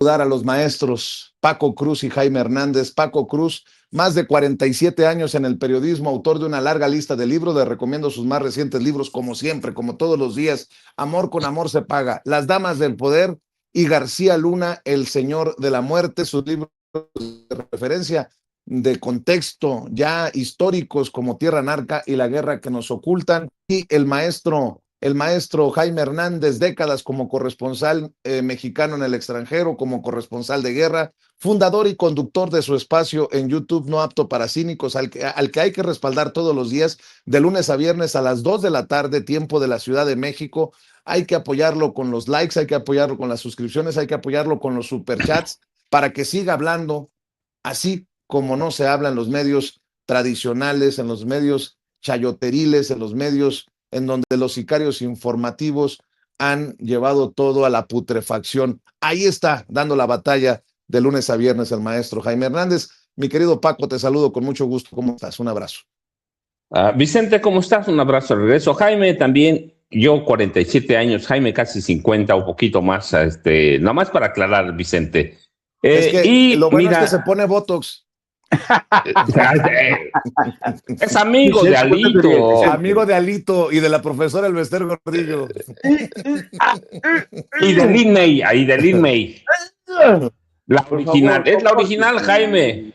saludar a los maestros Paco Cruz y Jaime Hernández. Paco Cruz, más de 47 años en el periodismo, autor de una larga lista de libros. Les recomiendo sus más recientes libros, como siempre, como todos los días. Amor con amor se paga, Las damas del poder y García Luna, el señor de la muerte. Sus libros de referencia de contexto ya históricos como Tierra Narca y La guerra que nos ocultan. Y el maestro Jaime Hernández, décadas como corresponsal mexicano en el extranjero, como corresponsal de guerra, fundador y conductor de su espacio en YouTube No Apto para Cínicos, al que hay que respaldar todos los días, de lunes a viernes a las 2 de la tarde, tiempo de la Ciudad de México. Hay que apoyarlo con los likes, hay que apoyarlo con las suscripciones, hay que apoyarlo con los superchats para que siga hablando así como no se habla en los medios tradicionales, en los medios chayoteriles, en los medios en donde los sicarios informativos han llevado todo a la putrefacción. Ahí está, dando la batalla de lunes a viernes el maestro Jaime Hernández. Mi querido Paco, te saludo con mucho gusto. ¿Cómo estás? Un abrazo. Vicente, ¿cómo estás? Un abrazo de regreso. Jaime, también, yo 47 años, Jaime casi 50, un poquito más, nada más para aclarar, Vicente. Es que y lo bueno mira, es que se pone Botox. Es amigo de Alito. Amigo de Alito y de la profesora Elvester Gordillo. Y de Lin May, ahí de Lin May. La original, es la original, Jaime.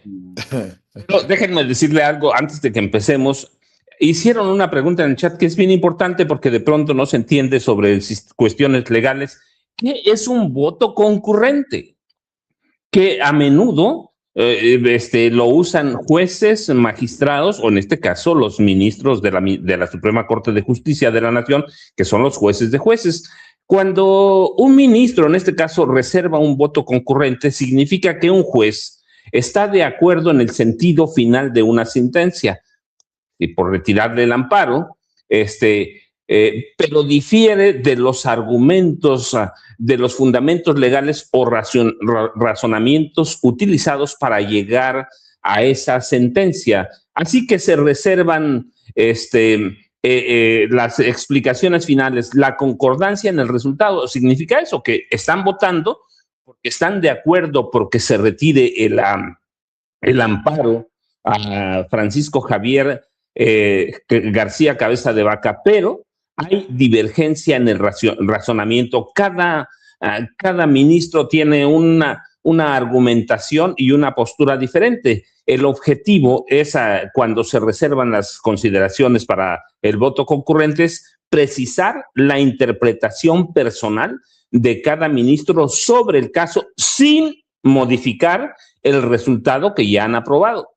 Pero déjenme decirle algo antes de que empecemos. Hicieron una pregunta en el chat que es bien importante porque de pronto no se entiende sobre cuestiones legales. ¿Qué es un voto concurrente? Que a menudo lo usan jueces, magistrados, o en este caso los ministros de la Suprema Corte de Justicia de la Nación, que son los jueces de jueces. Cuando un ministro, en este caso, reserva un voto concurrente, significa que un juez está de acuerdo en el sentido final de una sentencia y por retirarle el amparo, pero difiere de los argumentos, de los fundamentos legales o razonamientos utilizados para llegar a esa sentencia. Así que se reservan las explicaciones finales. La concordancia en el resultado significa eso, que están votando porque están de acuerdo porque se retire el amparo a Francisco Javier García Cabeza de Vaca, pero hay divergencia en el razonamiento. Cada ministro tiene una argumentación y una postura diferente. El objetivo es, cuando se reservan las consideraciones para el voto concurrente, es precisar la interpretación personal de cada ministro sobre el caso sin modificar el resultado que ya han aprobado.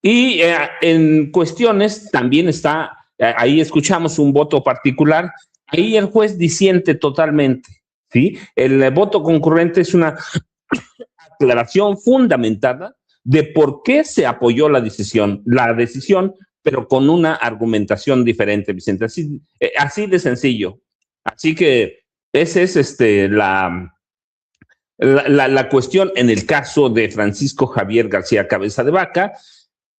Y en cuestiones también está, ahí escuchamos un voto particular, ahí el juez disiente totalmente, ¿sí? El voto concurrente es una aclaración fundamentada de por qué se apoyó la decisión, pero con una argumentación diferente, Vicente, así de sencillo. Así que esa es la cuestión en el caso de Francisco Javier García Cabeza de Vaca.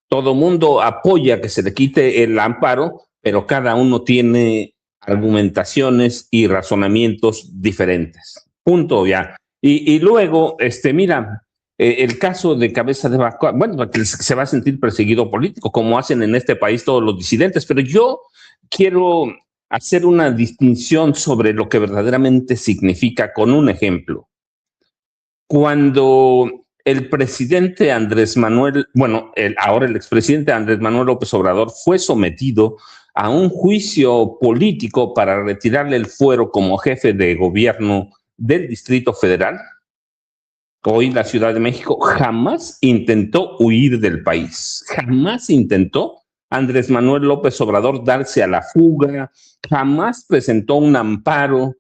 Todo mundo apoya que se le quite el amparo, pero cada uno tiene argumentaciones y razonamientos diferentes. Punto ya. Y luego, mira, el caso de Cabeza de Vaca, bueno, que se va a sentir perseguido político, como hacen en este país todos los disidentes, pero yo quiero hacer una distinción sobre lo que verdaderamente significa con un ejemplo. Cuando el presidente Andrés Manuel, ahora el expresidente Andrés Manuel López Obrador fue sometido a un juicio político para retirarle el fuero como jefe de gobierno del Distrito Federal, hoy la Ciudad de México, jamás intentó huir del país, jamás intentó Andrés Manuel López Obrador darse a la fuga, jamás presentó un amparo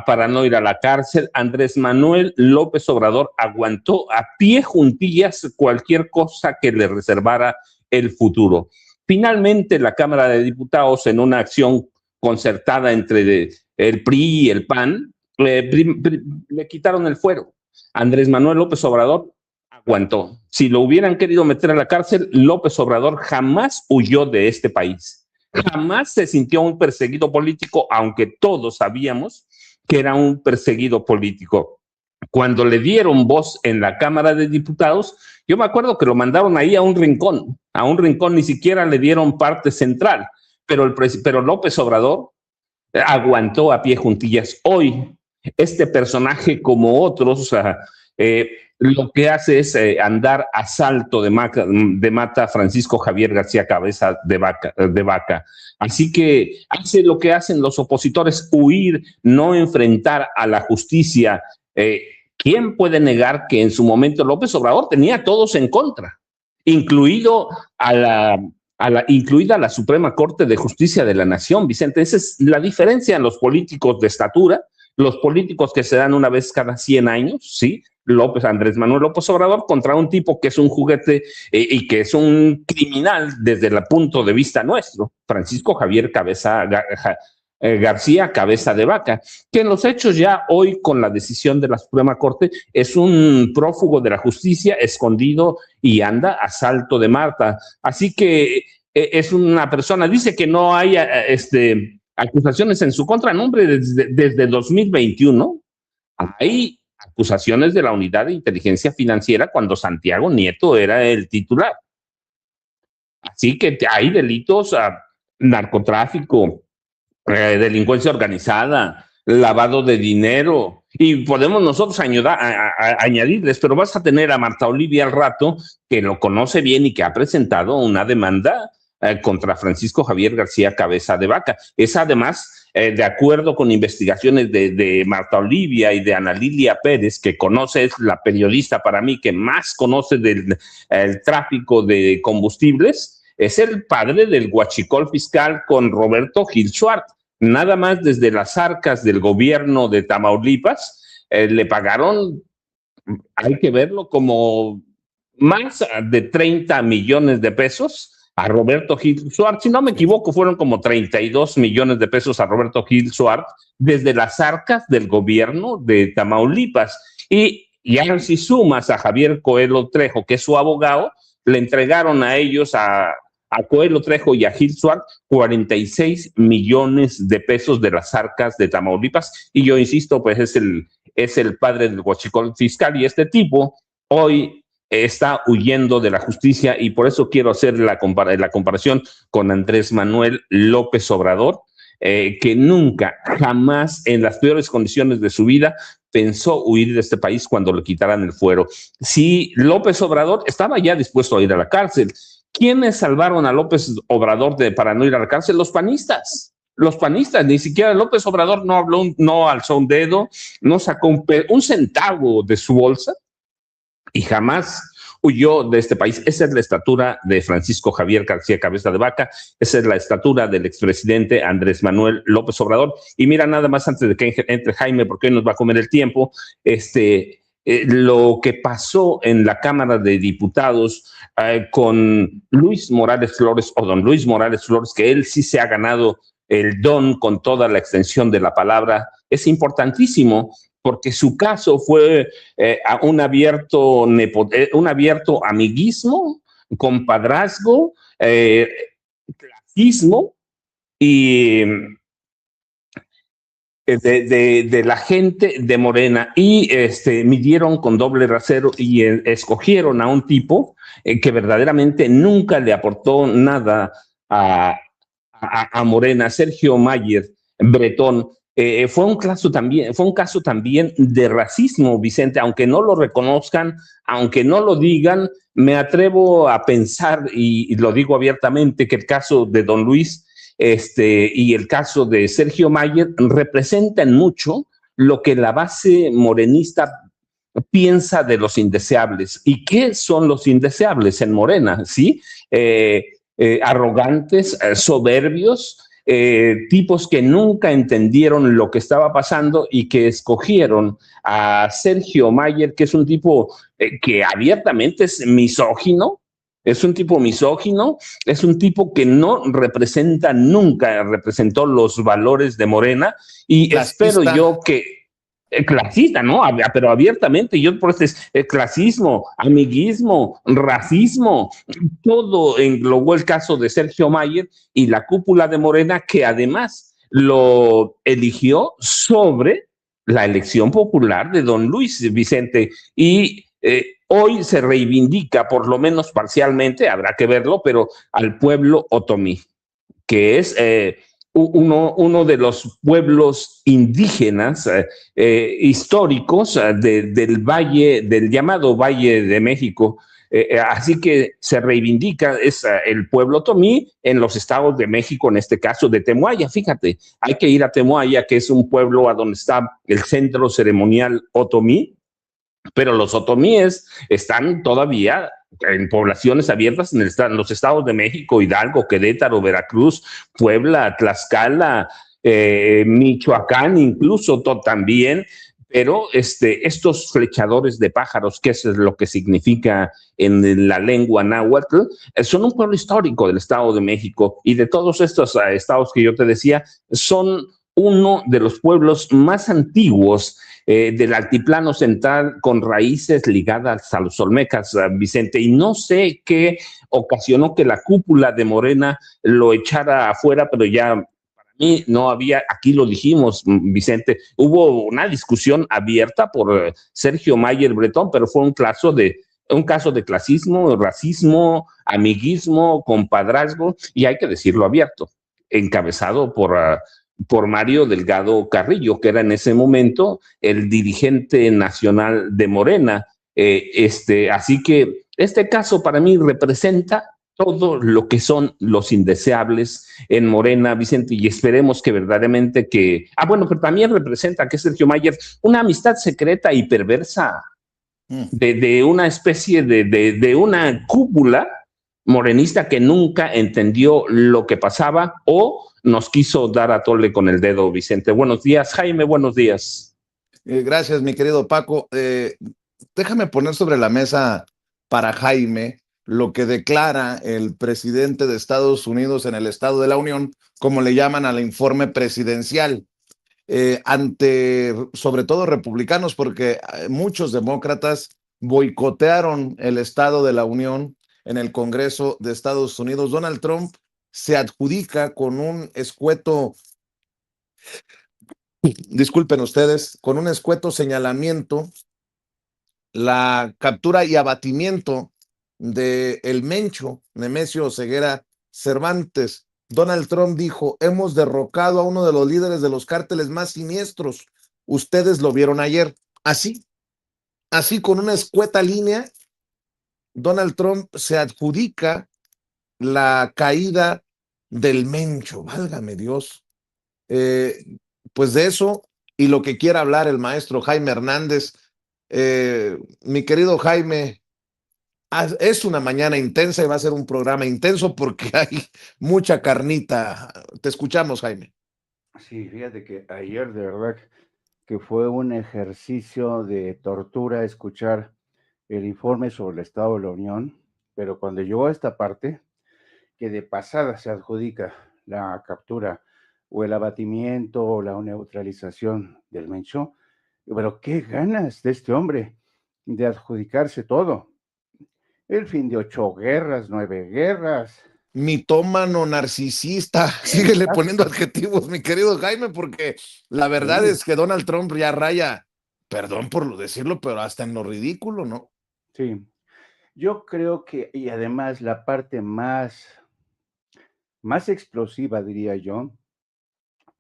para no ir a la cárcel. Andrés Manuel López Obrador aguantó a pie juntillas cualquier cosa que le reservara el futuro. Finalmente, la Cámara de Diputados, en una acción concertada entre el PRI y el PAN, le quitaron el fuero. Andrés Manuel López Obrador aguantó. Si lo hubieran querido meter a la cárcel, López Obrador jamás huyó de este país. Jamás se sintió un perseguido político, aunque todos sabíamos que era un perseguido político. cuando le dieron voz en la Cámara de Diputados, yo me acuerdo que lo mandaron ahí a un rincón, ni siquiera le dieron parte central, pero López Obrador aguantó a pie juntillas. Hoy, este personaje, como otros, lo que hace es andar a salto de mata Francisco Javier García Cabeza de Vaca. Así que hace lo que hacen los opositores, huir, no enfrentar a la justicia. ¿Quién puede negar que en su momento López Obrador tenía a todos en contra, incluida la Suprema Corte de Justicia de la Nación, Vicente? Esa es la diferencia en los políticos de estatura, los políticos que se dan una vez cada 100 años, ¿sí? Andrés Manuel López Obrador contra un tipo que es un juguete y que es un criminal desde el punto de vista nuestro, Francisco Javier García Cabeza de Vaca, que en los hechos ya hoy con la decisión de la Suprema Corte es un prófugo de la justicia escondido y anda a salto de mata. Así que es una persona, dice que no hay acusaciones en su contra, no, hombre, desde 2021 hay acusaciones de la Unidad de Inteligencia Financiera cuando Santiago Nieto era el titular. Así que hay delitos, narcotráfico, delincuencia organizada, lavado de dinero, y podemos nosotros añadirles, pero vas a tener a Marta Olivia al rato, que lo conoce bien y que ha presentado una demanda contra Francisco Javier García Cabeza de Vaca. Es además, de acuerdo con investigaciones de Marta Olivia y de Ana Lilia Pérez, que conoce, es la periodista para mí que más conoce del tráfico de combustibles, es el padre del huachicol fiscal con Roberto Gil Suárez. Nada más desde las arcas del gobierno de Tamaulipas le pagaron, hay que verlo, como más de 30 millones de pesos a Roberto Gil Suárez. Si no me equivoco, fueron como 32 millones de pesos a Roberto Gil Suárez desde las arcas del gobierno de Tamaulipas. Y ya si sumas a Javier Coelho Trejo, que es su abogado, le entregaron a ellos, a Coelho Trejo y a Gil Suárez, 46 millones de pesos de las arcas de Tamaulipas. Y yo insisto, pues es el padre del huachicol fiscal, y este tipo hoy está huyendo de la justicia, y por eso quiero hacer la comparación con Andrés Manuel López Obrador, que nunca, jamás, en las peores condiciones de su vida, pensó huir de este país cuando le quitaran el fuero. Si López Obrador estaba ya dispuesto a ir a la cárcel, ¿quiénes salvaron a López Obrador para no ir a la cárcel? Los panistas. Los panistas, ni siquiera López Obrador no habló, no alzó un dedo, no sacó un centavo de su bolsa y jamás huyó de este país. Esa es la estatura de Francisco Javier García Cabeza de Vaca, esa es la estatura del expresidente Andrés Manuel López Obrador. Y mira, nada más antes de que entre Jaime, porque hoy nos va a comer el tiempo, lo que pasó en la Cámara de Diputados con Luis Morales Flores, o don Luis Morales Flores, que él sí se ha ganado el don con toda la extensión de la palabra, es importantísimo, porque su caso fue un abierto amiguismo, compadrazgo, clasismo y de la gente de Morena, y midieron con doble rasero y escogieron a un tipo que verdaderamente nunca le aportó nada a Morena, Sergio Mayer Bretón. Fue un caso también de racismo, Vicente, aunque no lo reconozcan, aunque no lo digan. Me atrevo a pensar, y lo digo abiertamente, que el caso de don Luis y el caso de Sergio Mayer representan mucho lo que la base morenista piensa de los indeseables. ¿Y qué son los indeseables en Morena? ¿Sí? Arrogantes, soberbios, tipos que nunca entendieron lo que estaba pasando y que escogieron a Sergio Mayer, que es un tipo que abiertamente es misógino. Es un tipo misógino, es un tipo que no nunca representó los valores de Morena, y clasista. Espero yo que clasista, ¿no? Pero abiertamente, yo por clasismo, amiguismo, racismo, todo englobó el caso de Sergio Mayer y la cúpula de Morena, que además lo eligió sobre la elección popular de don Luis Vicente, y hoy se reivindica, por lo menos parcialmente, habrá que verlo, pero al pueblo otomí, que es uno de los pueblos indígenas históricos del valle, del llamado Valle de México. Así que se reivindica el pueblo otomí en los estados de México, en este caso de Temuaya. Fíjate, hay que ir a Temuaya, que es un pueblo a donde está el centro ceremonial otomí, pero los otomíes están todavía en poblaciones abiertas en los estados de México, Hidalgo, Querétaro, Veracruz, Puebla, Tlaxcala, Michoacán, incluso también, pero estos flechadores de pájaros, que es lo que significa en la lengua náhuatl, son un pueblo histórico del Estado de México, y de todos estos estados que yo te decía, son uno de los pueblos más antiguos del altiplano central, con raíces ligadas a los olmecas, Vicente, y no sé qué ocasionó que la cúpula de Morena lo echara afuera, pero ya para mí no había, aquí lo dijimos, Vicente, hubo una discusión abierta por Sergio Mayer Bretón, pero fue un caso de clasismo, racismo, amiguismo, compadrazgo, y hay que decirlo abierto, encabezado por Mario Delgado Carrillo, que era en ese momento el dirigente nacional de Morena. Así que este caso para mí representa todo lo que son los indeseables en Morena, Vicente, y esperemos que verdaderamente bueno, pero también representa que Sergio Mayer, una amistad secreta y perversa de una especie de una cúpula morenista que nunca entendió lo que pasaba o nos quiso dar a tole con el dedo, Vicente. Buenos días, Jaime, buenos días. Gracias, mi querido Paco. Déjame poner sobre la mesa para Jaime lo que declara el presidente de Estados Unidos en el Estado de la Unión, como le llaman al informe presidencial, ante sobre todo republicanos, porque muchos demócratas boicotearon el Estado de la Unión en el Congreso de Estados Unidos. Donald Trump se adjudica con un escueto, disculpen ustedes, con un escueto señalamiento la captura y abatimiento de el Mencho, Nemesio Ceguera Cervantes. Donald Trump dijo: hemos derrocado a uno de los líderes de los cárteles más siniestros. Ustedes lo vieron ayer. Así con una escueta línea, Donald Trump se adjudica la caída del Mencho. Válgame Dios. Pues de eso y lo que quiera hablar el maestro Jaime Hernández. Mi querido Jaime, es una mañana intensa y va a ser un programa intenso porque hay mucha carnita. Te escuchamos, Jaime. Sí, fíjate que ayer de verdad que fue un ejercicio de tortura escuchar el informe sobre el Estado de la Unión, pero cuando llegó a esta parte, que de pasada se adjudica la captura o el abatimiento o la neutralización del Mencho, pero qué ganas de este hombre de adjudicarse todo. El fin de 8 guerras, 9 guerras. Mitómano, narcisista, síguele poniendo adjetivos, mi querido Jaime, porque la verdad es que Donald Trump ya raya, perdón por decirlo, pero hasta en lo ridículo, ¿no? Sí, yo creo que, y además la parte más explosiva, diría yo,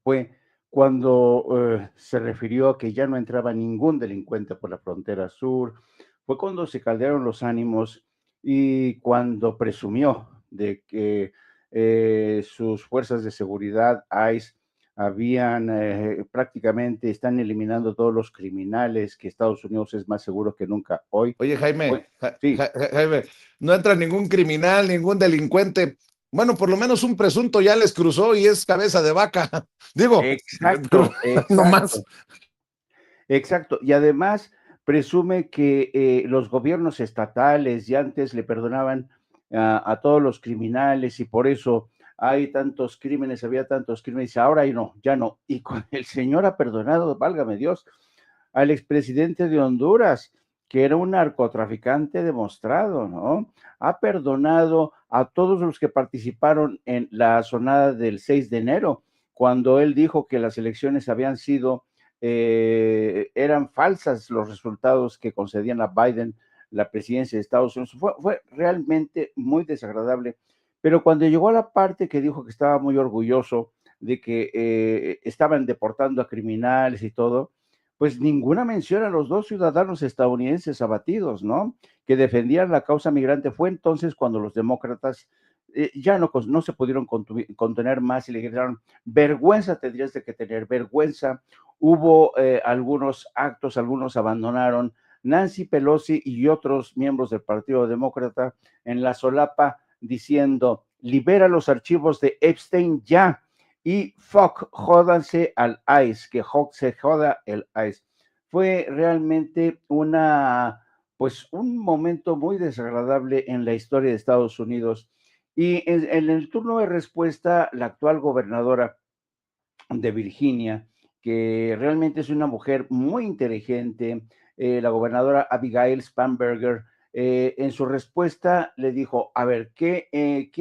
fue cuando se refirió a que ya no entraba ningún delincuente por la frontera sur, fue cuando se caldearon los ánimos y cuando presumió de que sus fuerzas de seguridad, ICE, prácticamente están eliminando todos los criminales, que Estados Unidos es más seguro que nunca hoy. Oye, Jaime, Sí. Jaime, no entra ningún criminal, ningún delincuente. Bueno, por lo menos un presunto ya les cruzó y es cabeza de vaca. Digo, Exacto, no más. Exacto. Y además presume que los gobiernos estatales ya antes le perdonaban a todos los criminales y por eso hay tantos crímenes, había tantos crímenes, ahora ya no. Y con el señor ha perdonado, válgame Dios, al expresidente de Honduras, que era un narcotraficante demostrado, ¿no? Ha perdonado a todos los que participaron en la sonada del 6 de enero, cuando él dijo que las elecciones habían sido eran falsas los resultados que concedían a Biden la presidencia de Estados Unidos. Fue realmente muy desagradable. Pero cuando llegó a la parte que dijo que estaba muy orgulloso de que estaban deportando a criminales y todo, pues ninguna mención a los 2 ciudadanos estadounidenses abatidos, ¿no? Que defendían la causa migrante. Fue entonces cuando los demócratas ya no se pudieron contener más y le dijeron, vergüenza tendrías de que tener, vergüenza. Hubo algunos actos, algunos abandonaron. Nancy Pelosi y otros miembros del Partido Demócrata en la solapa diciendo, libera los archivos de Epstein ya, y fuck, jódanse al ICE, que se joda el ICE. Fue realmente pues un momento muy desagradable en la historia de Estados Unidos. Y en el turno de respuesta, la actual gobernadora de Virginia, que realmente es una mujer muy inteligente, la gobernadora Abigail Spanberger, en su respuesta le dijo, a ver, ¿qué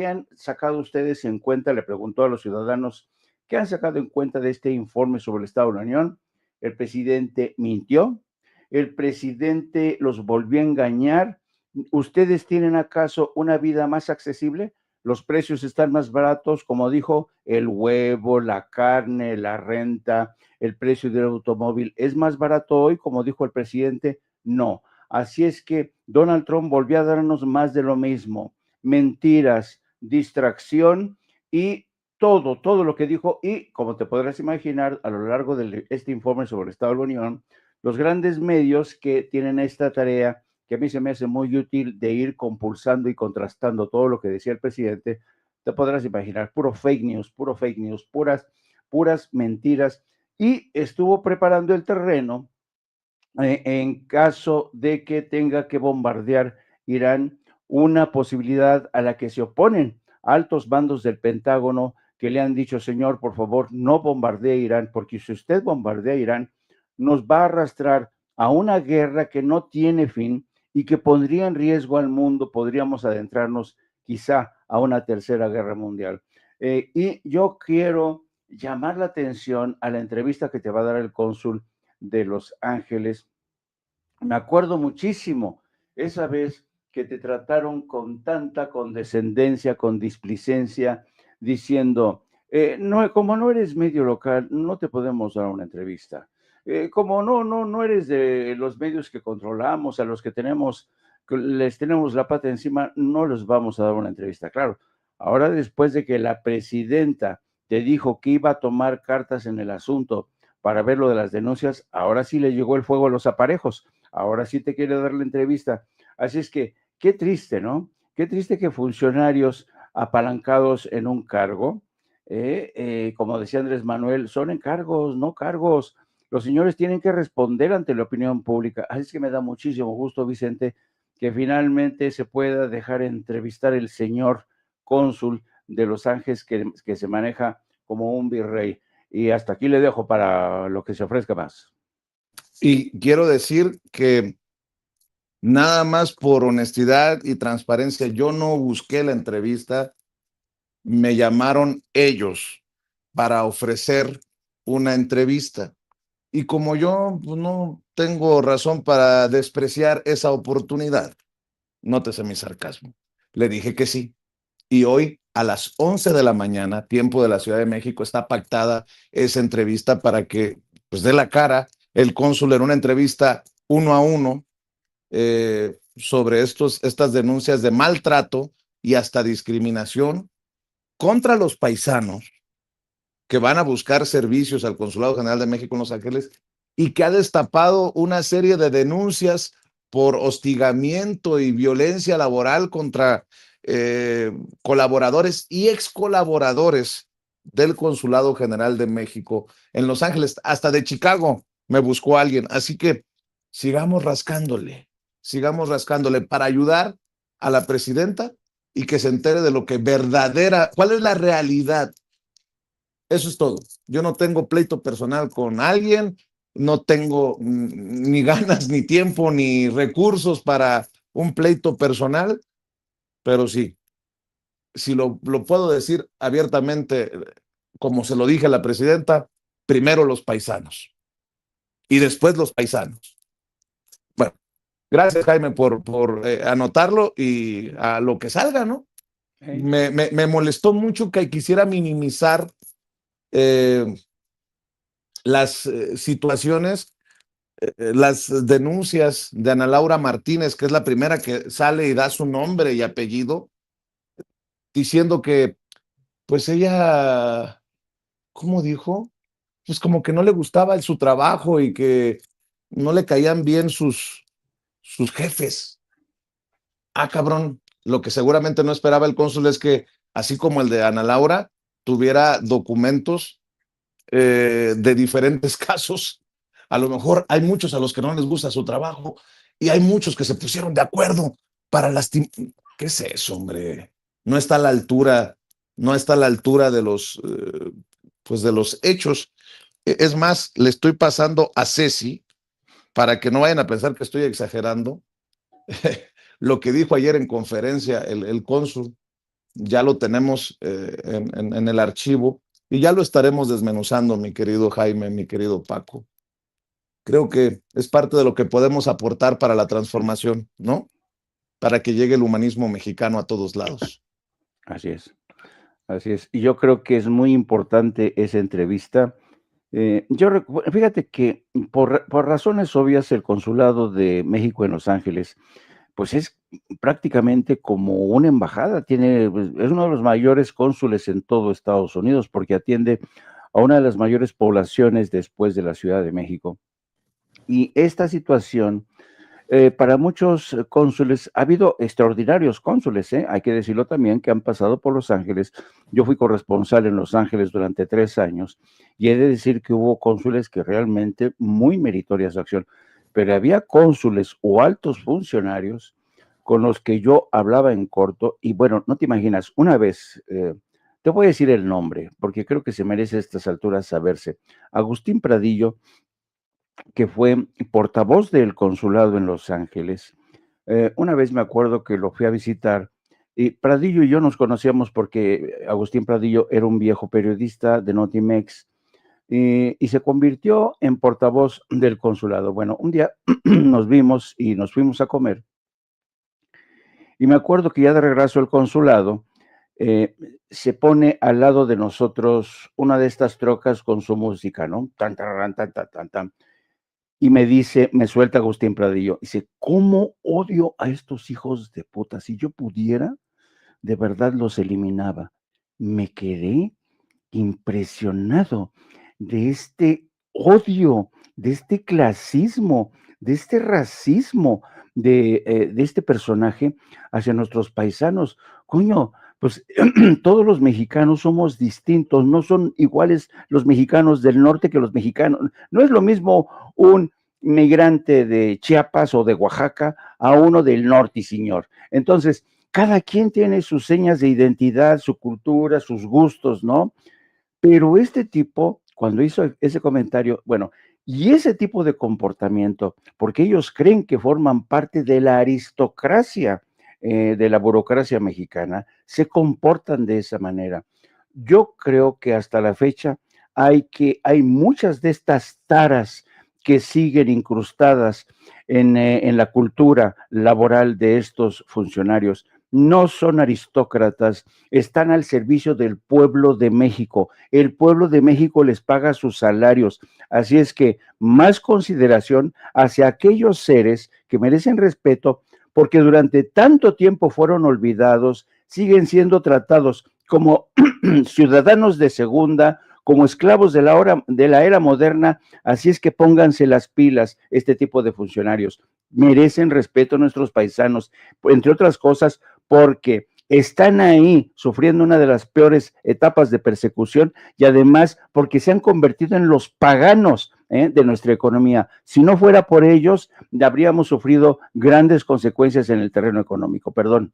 han sacado ustedes en cuenta? Le preguntó a los ciudadanos, ¿qué han sacado en cuenta de este informe sobre el Estado de la Unión? El presidente mintió, el presidente los volvió a engañar. ¿Ustedes tienen acaso una vida más accesible? Los precios están más baratos, como dijo, el huevo, la carne, la renta, el precio del automóvil. ¿Es más barato hoy, como dijo el presidente? No. Así es que Donald Trump volvió a darnos más de lo mismo, mentiras, distracción y todo lo que dijo. Y como te podrás imaginar, a lo largo de este informe sobre el Estado de la Unión, los grandes medios que tienen esta tarea, que a mí se me hace muy útil de ir compulsando y contrastando todo lo que decía el presidente, te podrás imaginar, puro fake news, puras mentiras, y estuvo preparando el terreno en caso de que tenga que bombardear Irán, una posibilidad a la que se oponen altos mandos del Pentágono que le han dicho, señor, por favor, no bombardee Irán, porque si usted bombardea Irán, nos va a arrastrar a una guerra que no tiene fin y que pondría en riesgo al mundo, podríamos adentrarnos quizá a una tercera guerra mundial. Y yo quiero llamar la atención a la entrevista que te va a dar el cónsul de Los Ángeles. Me acuerdo muchísimo esa vez que te trataron con tanta condescendencia, con displicencia, diciendo, no, como no eres medio local, no te podemos dar una entrevista. Como no eres de los medios que controlamos, a los que les tenemos la pata encima, no les vamos a dar una entrevista. Claro, ahora después de que la presidenta te dijo que iba a tomar cartas en el asunto para ver lo de las denuncias, ahora sí le llegó el fuego a los aparejos, ahora sí te quiere dar la entrevista. Así es que, qué triste, ¿no? Qué triste que funcionarios apalancados en un cargo, como decía Andrés Manuel, son encargos, no cargos. Los señores tienen que responder ante la opinión pública. Así es que me da muchísimo gusto, Vicente, que finalmente se pueda dejar entrevistar el señor cónsul de Los Ángeles, que se maneja como un virrey. Y hasta aquí le dejo para lo que se ofrezca más. Y quiero decir que nada más por honestidad y transparencia, yo no busqué la entrevista, me llamaron ellos para ofrecer una entrevista. Y como yo pues, no tengo razón para despreciar esa oportunidad, nótese mi sarcasmo, le dije que sí. Y hoy a las 11 de la mañana, tiempo de la Ciudad de México, está pactada esa entrevista para que pues dé la cara el cónsul en una entrevista 1-a-1 sobre estas denuncias de maltrato y hasta discriminación contra los paisanos que van a buscar servicios al Consulado General de México en Los Ángeles y que ha destapado una serie de denuncias por hostigamiento y violencia laboral contra colaboradores y ex colaboradores del Consulado General de México en Los Ángeles, hasta de Chicago me buscó alguien. Así que sigamos rascándole para ayudar a la presidenta y que se entere de lo que cuál es la realidad. Eso es todo. Yo no tengo pleito personal con alguien, no tengo ni ganas, ni tiempo, ni recursos para un pleito personal, pero sí, si lo puedo decir abiertamente, como se lo dije a la presidenta, primero los paisanos. y después los paisanos. Bueno, gracias, Jaime, por anotarlo y a lo que salga, ¿no? Me molestó mucho que quisiera minimizar las situaciones, las denuncias de Ana Laura Martínez, que es la primera que sale y da su nombre y apellido, diciendo que, pues ella, ¿cómo dijo? Pues como que no le gustaba su trabajo y que no le caían bien sus jefes. Ah, cabrón, lo que seguramente no esperaba el cónsul es que, así como el de Ana Laura, tuviera documentos de diferentes casos. A lo mejor hay muchos a los que no les gusta su trabajo y hay muchos que se pusieron de acuerdo para lastimar. ¿Qué es eso, hombre? No está a la altura, no está a la altura de pues de los hechos. Es más, le estoy pasando a Ceci para que no vayan a pensar que estoy exagerando. Lo que dijo ayer en conferencia el cónsul, ya lo tenemos en el archivo y ya lo estaremos desmenuzando, mi querido Jaime, mi querido Paco. Creo que es parte de lo que podemos aportar para la transformación, ¿no? Para que llegue el humanismo mexicano a todos lados. Así es, así es. Y yo creo que es muy importante esa entrevista. Fíjate que por razones obvias el consulado de México en Los Ángeles pues es prácticamente como una embajada, es uno de los mayores cónsules en todo Estados Unidos porque atiende a una de las mayores poblaciones después de la Ciudad de México. Y esta situación, para muchos cónsules, ha habido extraordinarios cónsules, hay que decirlo también, que han pasado por Los Ángeles. Yo fui corresponsal en Los Ángeles durante 3 años y he de decir que hubo cónsules que realmente muy meritorias de acción, pero había cónsules o altos funcionarios con los que yo hablaba en corto y bueno, no te imaginas, una vez, te voy a decir el nombre, porque creo que se merece a estas alturas saberse. Agustín Pradillo, que fue portavoz del consulado en Los Ángeles. Una vez me acuerdo que lo fui a visitar y Pradillo y yo nos conocíamos porque Agustín Pradillo era un viejo periodista de Notimex y se convirtió en portavoz del consulado. Bueno, un día nos vimos y nos fuimos a comer y me acuerdo que ya de regreso al consulado se pone al lado de nosotros una de estas trocas con su música, ¿no? Tan, tan, tan, tan, tan, tan. Y me dice, me suelta Agustín Pradillo, dice, ¿cómo odio a estos hijos de puta? Si yo pudiera, de verdad los eliminaba. Me quedé impresionado de este odio, de este clasismo, de este racismo de este personaje hacia nuestros paisanos. Coño, pues todos los mexicanos somos distintos, no son iguales los mexicanos del norte que los mexicanos. No es lo mismo un migrante de Chiapas o de Oaxaca a uno del norte, señor. Entonces, cada quien tiene sus señas de identidad, su cultura, sus gustos, ¿no? Pero este tipo, cuando hizo ese comentario, bueno, y ese tipo de comportamiento, porque ellos creen que forman parte de la aristocracia, de la burocracia mexicana, se comportan de esa manera. Yo creo que hasta la fecha hay muchas de estas taras que siguen incrustadas en la cultura laboral de estos funcionarios. No son aristócratas, están al servicio del pueblo de México. El pueblo de México les paga sus salarios. Así es que más consideración hacia aquellos seres que merecen respeto porque durante tanto tiempo fueron olvidados, siguen siendo tratados como ciudadanos de segunda, como esclavos de la era moderna. Así es que pónganse las pilas este tipo de funcionarios. Merecen respeto a nuestros paisanos, entre otras cosas, porque están ahí sufriendo una de las peores etapas de persecución y además porque se han convertido en los paganos de nuestra economía. Si no fuera por ellos, habríamos sufrido grandes consecuencias en el terreno económico. Perdón.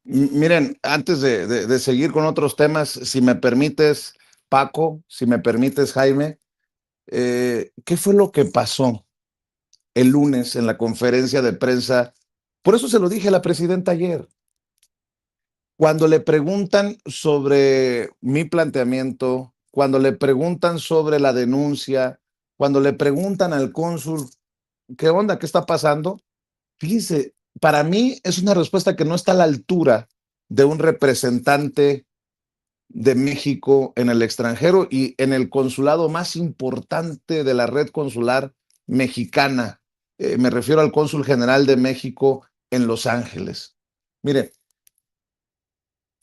Miren, antes de seguir con otros temas, si me permites, Paco, si me permites, Jaime, ¿qué fue lo que pasó el lunes en la conferencia de prensa? Por eso se lo dije a la presidenta ayer. Cuando le preguntan sobre mi planteamiento, cuando le preguntan sobre la denuncia, cuando le preguntan al cónsul, ¿qué onda? ¿Qué está pasando? Fíjese, para mí es una respuesta que no está a la altura de un representante de México en el extranjero y en el consulado más importante de la red consular mexicana. Me refiero al cónsul general de México en Los Ángeles. Mire,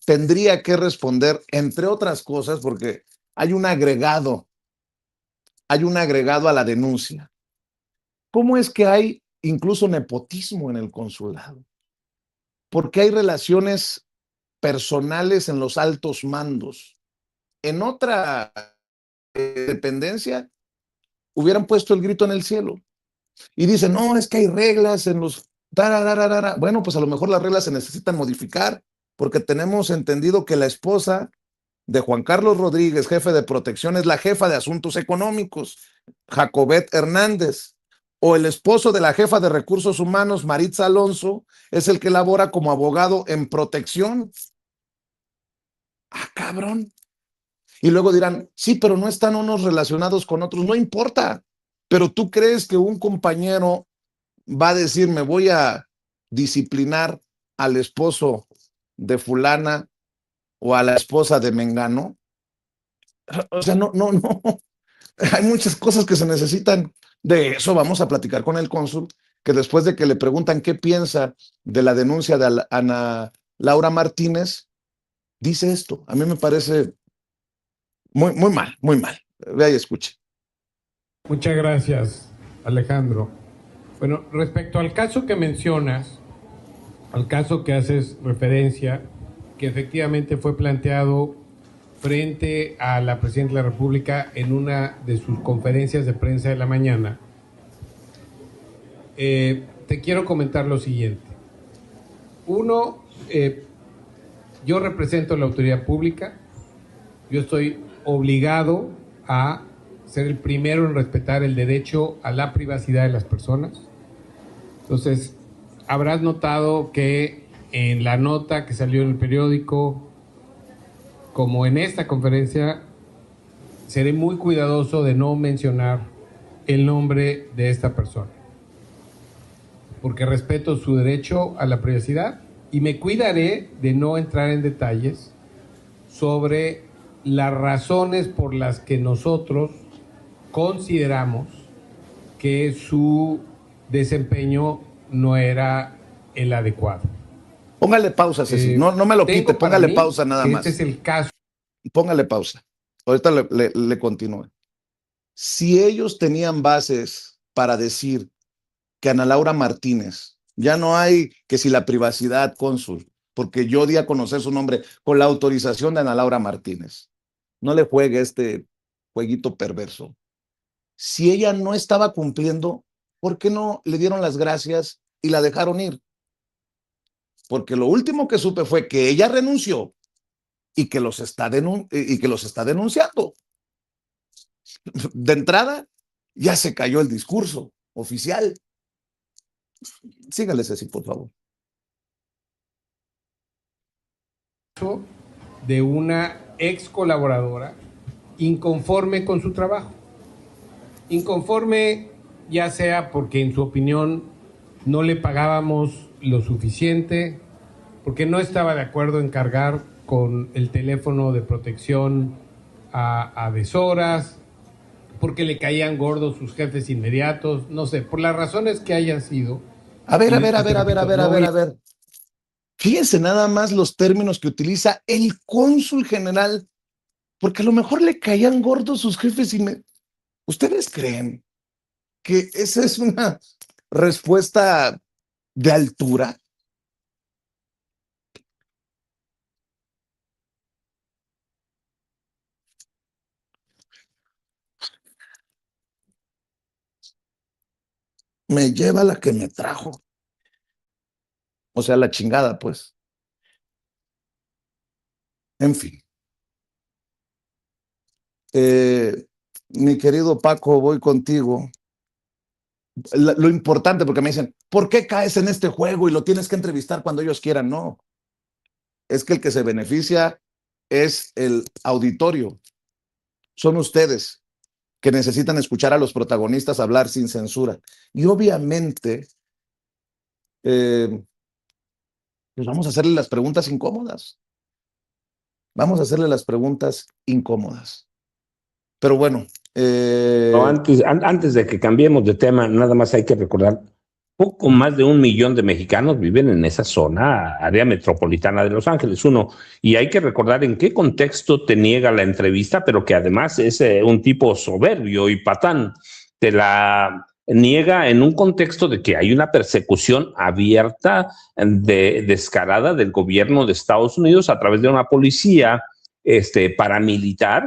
tendría que responder, entre otras cosas, porque hay un agregado a la denuncia. ¿Cómo es que hay incluso nepotismo en el consulado? ¿Por qué hay relaciones personales en los altos mandos? En otra dependencia hubieran puesto el grito en el cielo y dicen, no, es que hay reglas en los... Bueno, pues a lo mejor las reglas se necesitan modificar porque tenemos entendido que la esposa de Juan Carlos Rodríguez, jefe de protección, es la jefa de asuntos económicos, Jacobet Hernández, o el esposo de la jefa de recursos humanos, Maritza Alonso, es el que labora como abogado en protección. Ah, cabrón. Y luego dirán, sí, pero no están unos relacionados con otros. No importa. Pero tú crees que un compañero va a decir, me voy a disciplinar al esposo de fulana o a la esposa de Mengano. O sea, no. Hay muchas cosas que se necesitan. De eso vamos a platicar con el cónsul, que después de que le preguntan qué piensa de la denuncia de Ana Laura Martínez, dice esto. A mí me parece muy, muy mal, muy mal. Vea y escuche. Muchas gracias, Alejandro. Bueno, respecto al caso que mencionas, al caso que haces referencia, que efectivamente fue planteado frente a la Presidenta de la República en una de sus conferencias de prensa de la mañana, te quiero comentar lo siguiente. Uno, yo represento a la autoridad pública, yo estoy obligado a ser el primero en respetar el derecho a la privacidad de las personas. Entonces, habrás notado que en la nota que salió en el periódico, como en esta conferencia, seré muy cuidadoso de no mencionar el nombre de esta persona, porque respeto su derecho a la privacidad y me cuidaré de no entrar en detalles sobre las razones por las que nosotros consideramos que su desempeño no era el adecuado. Póngale pausa, Ceci. No me lo quite, póngale pausa nada más. Este es el caso. Póngale pausa. Ahorita le continúe. Si ellos tenían bases para decir que Ana Laura Martínez, ya no hay que si la privacidad, cónsul, porque yo di a conocer su nombre con la autorización de Ana Laura Martínez. No le juegue este jueguito perverso. Si ella no estaba cumpliendo, ¿por qué no le dieron las gracias y la dejaron ir? Porque lo último que supe fue que ella renunció y que los está denunciando. De entrada, ya se cayó el discurso oficial. Sígale, Ceci, por favor. De una ex colaboradora inconforme con su trabajo. Inconforme ya sea porque en su opinión no le pagábamos lo suficiente, porque no estaba de acuerdo en cargar con el teléfono de protección a deshoras, porque le caían gordos sus jefes inmediatos, no sé, por las razones que hayan sido. A ver. Fíjense nada más los términos que utiliza el cónsul general, porque a lo mejor le caían gordos sus jefes ¿Ustedes creen que esa es una respuesta de altura? Me lleva la que me trajo. O sea, la chingada, pues. En fin. Mi querido Paco, voy contigo. Lo importante, porque me dicen, ¿por qué caes en este juego y lo tienes que entrevistar cuando ellos quieran? No. Es que el que se beneficia es el auditorio. Son ustedes. que necesitan escuchar a los protagonistas hablar sin censura. Y obviamente, pues vamos a hacerle las preguntas incómodas. Vamos a hacerle las preguntas incómodas. Pero bueno. No, antes de que cambiemos de tema, nada más hay que recordar, poco más de 1 millón de mexicanos viven en esa zona, área metropolitana de Los Ángeles, y hay que recordar en qué contexto te niega la entrevista, pero que además es un tipo soberbio y patán. Te la niega en un contexto de que hay una persecución abierta, descarada del gobierno de Estados Unidos a través de una policía paramilitar,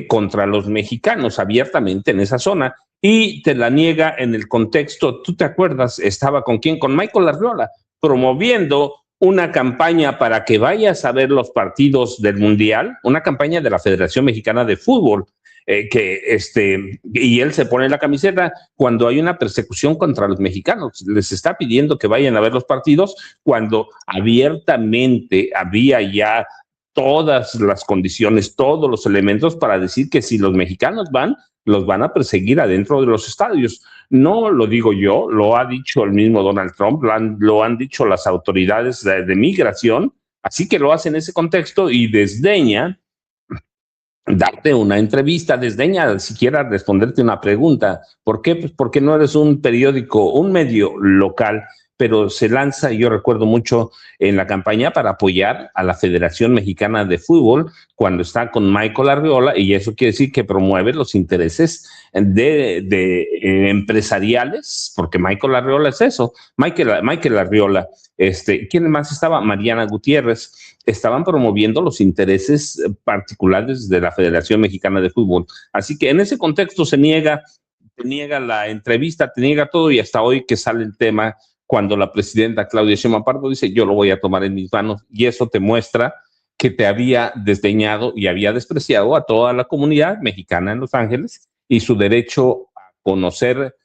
contra los mexicanos abiertamente en esa zona, y te la niega en el contexto, ¿tú te acuerdas? Estaba con quién, con Michael Arriola, promoviendo una campaña para que vayas a ver los partidos del Mundial, una campaña de la Federación Mexicana de Fútbol, y él se pone la camiseta cuando hay una persecución contra los mexicanos, les está pidiendo que vayan a ver los partidos cuando abiertamente había ya todas las condiciones, todos los elementos para decir que si los mexicanos van, los van a perseguir adentro de los estadios. No lo digo yo, lo ha dicho el mismo Donald Trump, lo han dicho las autoridades de migración, así que lo hace en ese contexto y desdeña darte una entrevista, desdeña siquiera responderte una pregunta. ¿Por qué? Pues porque no eres un periódico, un medio local, pero se lanza, yo recuerdo mucho en la campaña para apoyar a la Federación Mexicana de Fútbol cuando está con Michael Arriola, y eso quiere decir que promueve los intereses de empresariales, porque Michael Arriola es eso, Michael Arriola, ¿quién más estaba? Mariana Gutiérrez, estaban promoviendo los intereses particulares de la Federación Mexicana de Fútbol. Así que en ese contexto te niega la entrevista, te niega todo, y hasta hoy que sale el tema cuando la presidenta Claudia Sheinbaum Pardo dice yo lo voy a tomar en mis manos, y eso te muestra que te había desdeñado y había despreciado a toda la comunidad mexicana en Los Ángeles y su derecho a conocer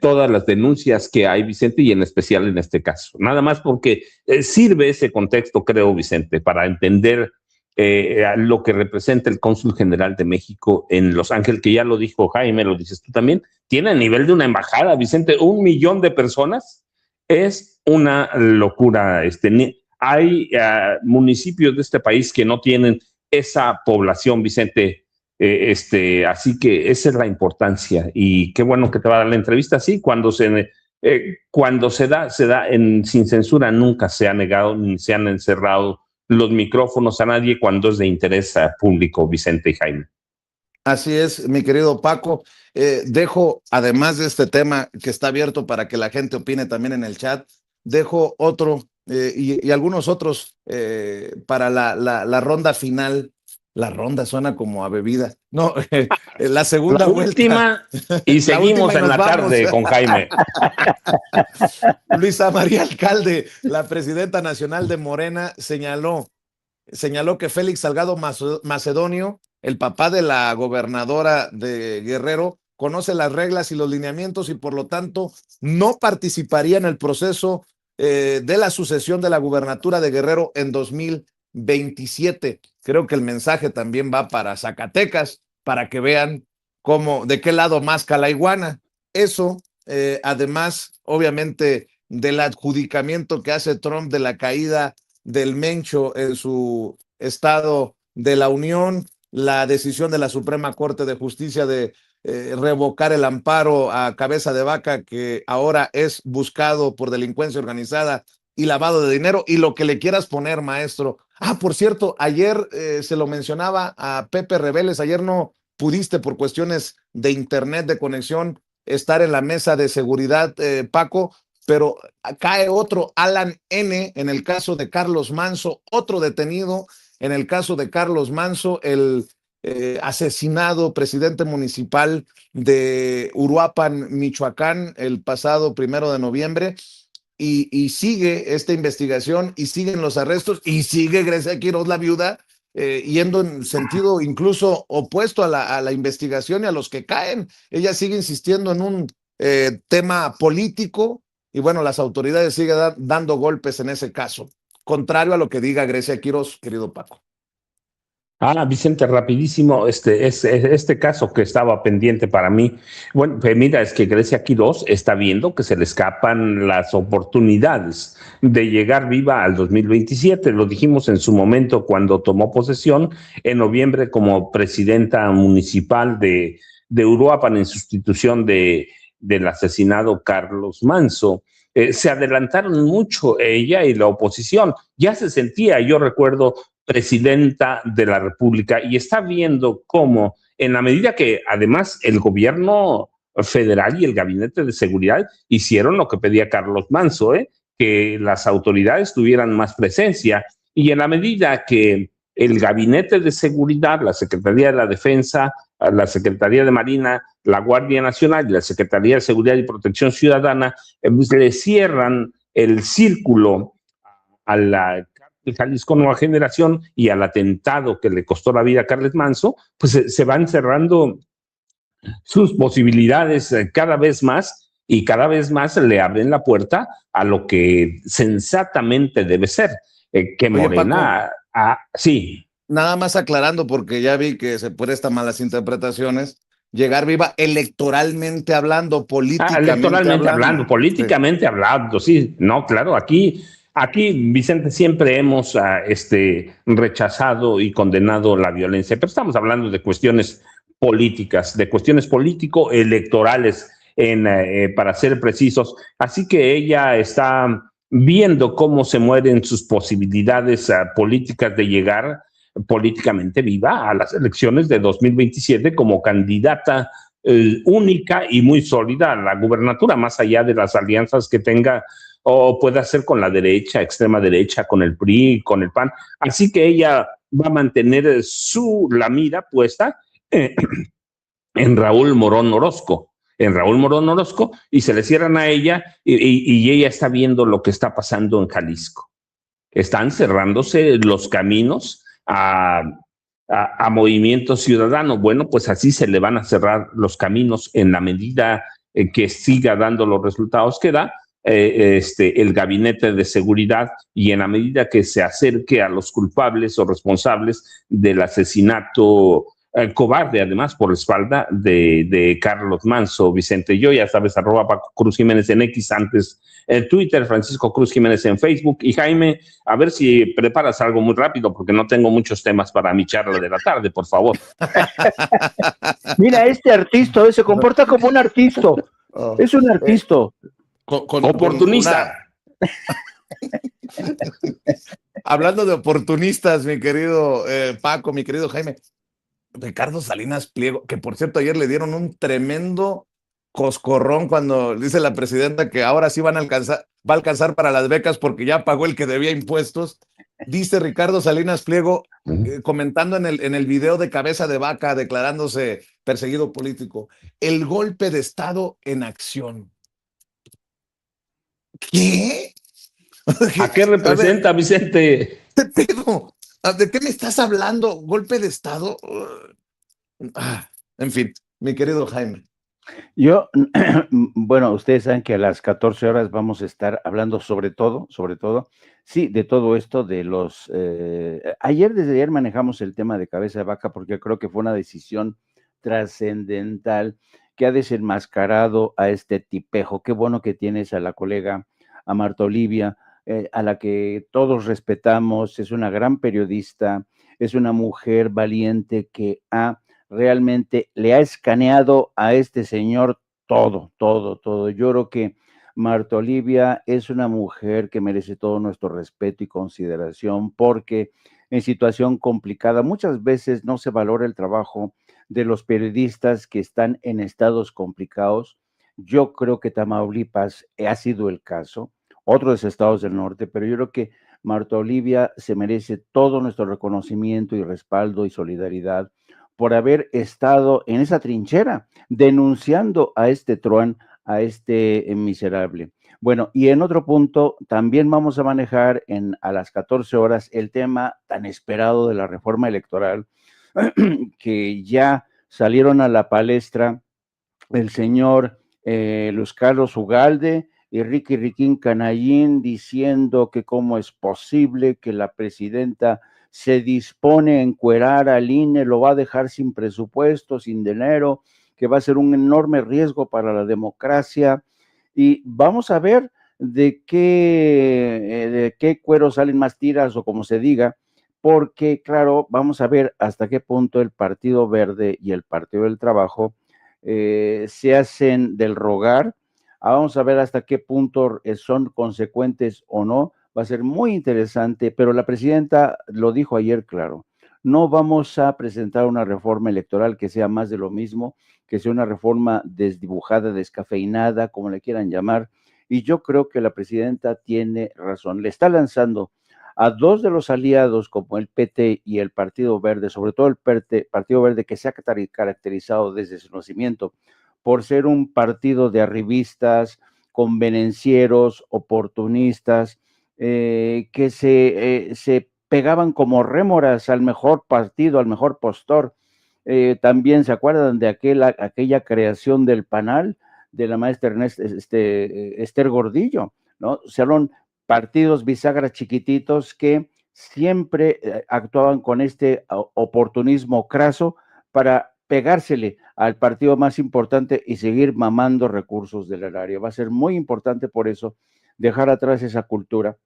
todas las denuncias que hay, Vicente, y en especial en este caso. Nada más porque sirve ese contexto, creo, Vicente, para entender lo que representa el cónsul general de México en Los Ángeles, que ya lo dijo Jaime, lo dices tú también, tiene a nivel de una embajada, Vicente, 1 millón de personas, es una locura. Hay municipios de este país que no tienen esa población, Vicente, así que esa es la importancia, y qué bueno que te va a dar la entrevista así, cuando se da sin censura, nunca se ha negado ni se han encerrado los micrófonos a nadie cuando es de interés público, Vicente y Jaime. Así es, mi querido Paco. Dejo, además de este tema que está abierto para que la gente opine también en el chat, dejo otro y algunos otros para la ronda final. La ronda suena como a bebida. No, la segunda la vuelta. Última, y seguimos en la tarde con Jaime. Luisa María Alcalde, la presidenta nacional de Morena, señaló que Félix Salgado Macedonio, el papá de la gobernadora de Guerrero, conoce las reglas y los lineamientos y por lo tanto no participaría en el proceso de la sucesión de la gubernatura de Guerrero en 2027. Creo que el mensaje también va para Zacatecas, para que vean de qué lado masca la iguana. Eso, además, obviamente, del adjudicamiento que hace Trump de la caída del Mencho en su estado de la Unión, la decisión de la Suprema Corte de Justicia de revocar el amparo a Cabeza de Vaca, que ahora es buscado por delincuencia organizada y lavado de dinero, y lo que le quieras poner, maestro. Por cierto, ayer se lo mencionaba a Pepe Rebeles, ayer no pudiste por cuestiones de internet, de conexión, estar en la mesa de seguridad, Paco, pero cae otro Alan N. en el caso de Carlos Manso, otro detenido en el caso de Carlos Manso, el asesinado presidente municipal de Uruapan, Michoacán, el pasado 1 de noviembre, y sigue esta investigación, y siguen los arrestos, y sigue Grecia Quiroz, la viuda, yendo en sentido incluso opuesto a la investigación y a los que caen. Ella sigue insistiendo en un tema político, y bueno, las autoridades siguen dando golpes en ese caso, contrario a lo que diga Grecia Quiroz, querido Paco. Vicente, rapidísimo, este caso que estaba pendiente para mí. Bueno, pues mira, es que Grecia Quirós está viendo que se le escapan las oportunidades de llegar viva al 2027. Lo dijimos en su momento cuando tomó posesión en noviembre como presidenta municipal de Uruapan en sustitución del asesinado Carlos Manso. Se adelantaron mucho ella y la oposición. Ya se sentía, yo recuerdo, presidenta de la República y está viendo cómo, en la medida que además el gobierno federal y el gabinete de seguridad hicieron lo que pedía Carlos Manso, que las autoridades tuvieran más presencia, y en la medida que el gabinete de seguridad, la Secretaría de la Defensa, la Secretaría de Marina, la Guardia Nacional y la Secretaría de Seguridad y Protección Ciudadana le cierran el círculo a la Jalisco Nueva Generación y al atentado que le costó la vida a Carles Manso, pues se van cerrando sus posibilidades cada vez más, y cada vez más le abren la puerta a lo que sensatamente debe ser, que Morena, sí. Nada más aclarando, porque ya vi que se prestan malas interpretaciones, llegar viva electoralmente hablando, Electoralmente hablando, políticamente hablando, sí, no, claro, aquí, Vicente, siempre hemos rechazado y condenado la violencia, pero estamos hablando de cuestiones políticas, de cuestiones político-electorales, para ser precisos. Así que ella está viendo cómo se mueren sus posibilidades políticas de llegar políticamente viva a las elecciones de 2027 como candidata única y muy sólida a la gubernatura, más allá de las alianzas que tenga o pueda hacer con la derecha, extrema derecha, con el PRI, con el PAN. Así que ella va a mantener la mira puesta en Raúl Morón Orozco, y se le cierran a ella, y ella está viendo lo que está pasando en Jalisco. Están cerrándose los caminos a Movimiento Ciudadano. Bueno, pues así se le van a cerrar los caminos en la medida que siga dando los resultados que da el gabinete de seguridad, y en la medida que se acerque a los culpables o responsables del asesinato cobarde, además, por la espalda de Carlos Manso. Vicente, yo ya sabes, @Paco Cruz Jiménez en X, antes en Twitter, Francisco Cruz Jiménez en Facebook. Y Jaime, a ver si preparas algo muy rápido, porque no tengo muchos temas para mi charla de la tarde, por favor. Mira, este artista se comporta como un artista. Es un artista. Oportunista. Hablando de oportunistas, mi querido Paco, mi querido Jaime, Ricardo Salinas Pliego, que por cierto ayer le dieron un tremendo coscorrón cuando dice la presidenta que ahora sí va a alcanzar para las becas porque ya pagó el que debía impuestos. Dice Ricardo Salinas Pliego, comentando en el video de Cabeza de Vaca, declarándose perseguido político, el golpe de Estado en acción. ¿Qué? ¿A qué representa, Vicente? ¿Qué pedo? ¿De qué me estás hablando? ¿Golpe de Estado? En fin, mi querido Jaime. Bueno, ustedes saben que a las 14 horas vamos a estar hablando sobre todo, sí, de todo esto, de desde ayer manejamos el tema de Cabeza de Vaca, porque creo que fue una decisión trascendental que ha desenmascarado a este tipejo. Qué bueno que tienes a la colega, a Marta Olivia, a la que todos respetamos, es una gran periodista, es una mujer valiente que realmente le ha escaneado a este señor todo. Yo creo que Marta Olivia es una mujer que merece todo nuestro respeto y consideración, porque en situación complicada muchas veces no se valora el trabajo de los periodistas que están en estados complicados. Yo creo que Tamaulipas ha sido el caso, otros estados del norte, pero yo creo que Marta Olivia se merece todo nuestro reconocimiento y respaldo y solidaridad por haber estado en esa trinchera, denunciando a este truán, a este miserable. Bueno, y en otro punto, también vamos a manejar a las 14 horas el tema tan esperado de la reforma electoral, que ya salieron a la palestra el señor Luis Carlos Ugalde y Riquín Canallín diciendo que cómo es posible que la presidenta se dispone a encuerar al INE, lo va a dejar sin presupuesto, sin dinero, que va a ser un enorme riesgo para la democracia. Y vamos a ver de qué cuero salen más tiras o como se diga, porque claro, vamos a ver hasta qué punto el Partido Verde y el Partido del Trabajo se hacen del rogar. Vamos a ver hasta qué punto son consecuentes o no. Va a ser muy interesante, pero la presidenta lo dijo ayer, claro. No vamos a presentar una reforma electoral que sea más de lo mismo, que sea una reforma desdibujada, descafeinada, como le quieran llamar. Y yo creo que la presidenta tiene razón. Le está lanzando a dos de los aliados como el PT y el Partido Verde, sobre todo el Partido Verde que se ha caracterizado desde su nacimiento por ser un partido de arribistas, convenencieros, oportunistas, que se pegaban como rémoras al mejor partido, al mejor postor. También se acuerdan de aquella creación del panal de la maestra Esther Gordillo, ¿no? Fueron partidos bisagras chiquititos que siempre actuaban con este oportunismo craso para pegársele al partido más importante y seguir mamando recursos del erario. Va a ser muy importante por eso dejar atrás esa cultura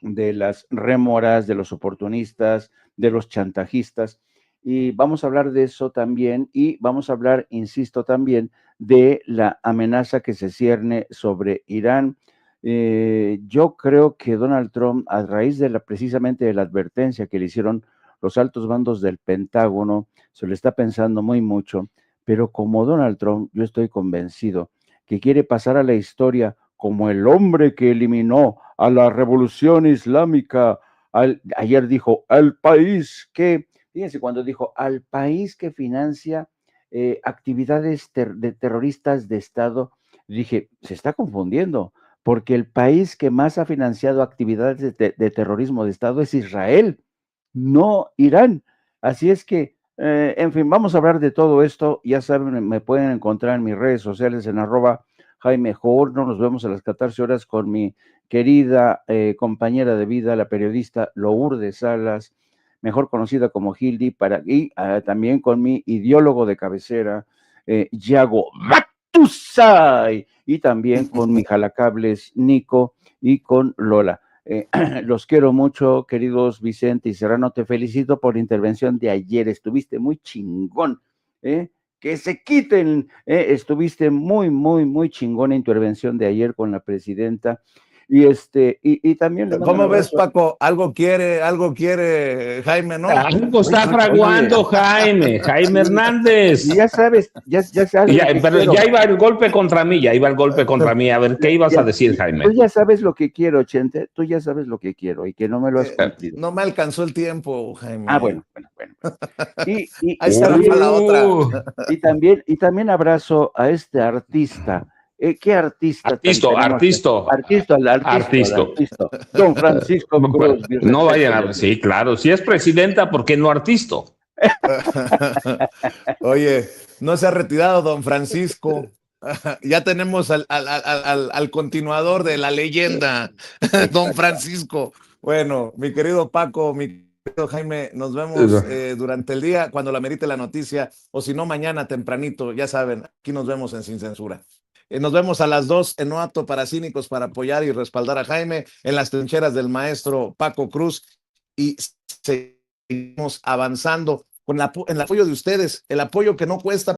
de las rémoras, de los oportunistas, de los chantajistas. Y vamos a hablar de eso también y vamos a hablar, insisto, también de la amenaza que se cierne sobre Irán. Yo creo que Donald Trump, a raíz de precisamente de la advertencia que le hicieron los altos mandos del Pentágono, se le está pensando muy mucho, pero como Donald Trump, yo estoy convencido que quiere pasar a la historia como el hombre que eliminó a la revolución islámica. Ayer dijo, al país que, fíjense, cuando dijo, al país que financia actividades de terroristas de Estado, dije, se está confundiendo, porque el país que más ha financiado actividades de terrorismo de Estado es Israel, no Irán. Así es que, en fin, vamos a hablar de todo esto. Ya saben, me pueden encontrar en mis redes sociales en @Jaime Jorno. Nos vemos a las 14 horas con mi querida compañera de vida, la periodista Lourdes Salas, mejor conocida como Hildy, y también con mi ideólogo de cabecera, Yago Batusay, y también con mi jalacables Nico y con Lola. Los quiero mucho, queridos Vicente y Serrano. Te felicito por la intervención de ayer. Estuviste muy chingón. Que se quiten. Estuviste muy, muy, muy chingón en intervención de ayer con la presidenta. Y también le mando ¿Cómo un ves, abrazo. Paco? Algo quiere Jaime, ¿no? Algo está fraguando Jaime Hernández. Y ya sabes lo Pero quiero. ya iba el golpe contra mí, A ver, ¿qué ibas a decir, Jaime? Tú ya sabes lo que quiero, Chente. Tú ya sabes lo que quiero y que no me lo has cumplido. No me alcanzó el tiempo, Jaime. Bueno. Ahí está la otra. Y también abrazo a este artista. ¿Qué artista? Artista. Don Francisco Cruz. No vayan a ver, sí, claro. Si es presidenta, ¿por qué no artisto? Oye, no se ha retirado don Francisco. Ya tenemos al continuador de la leyenda, don Francisco. Bueno, mi querido Paco, mi querido Jaime, nos vemos durante el día cuando la merite la noticia, o si no, mañana tempranito, ya saben, aquí nos vemos en Sin Censura. Nos vemos a las 2 en No Apto para Cínicos para apoyar y respaldar a Jaime en las trincheras del maestro Paco Cruz, y seguimos avanzando con el apoyo de ustedes, el apoyo que no cuesta.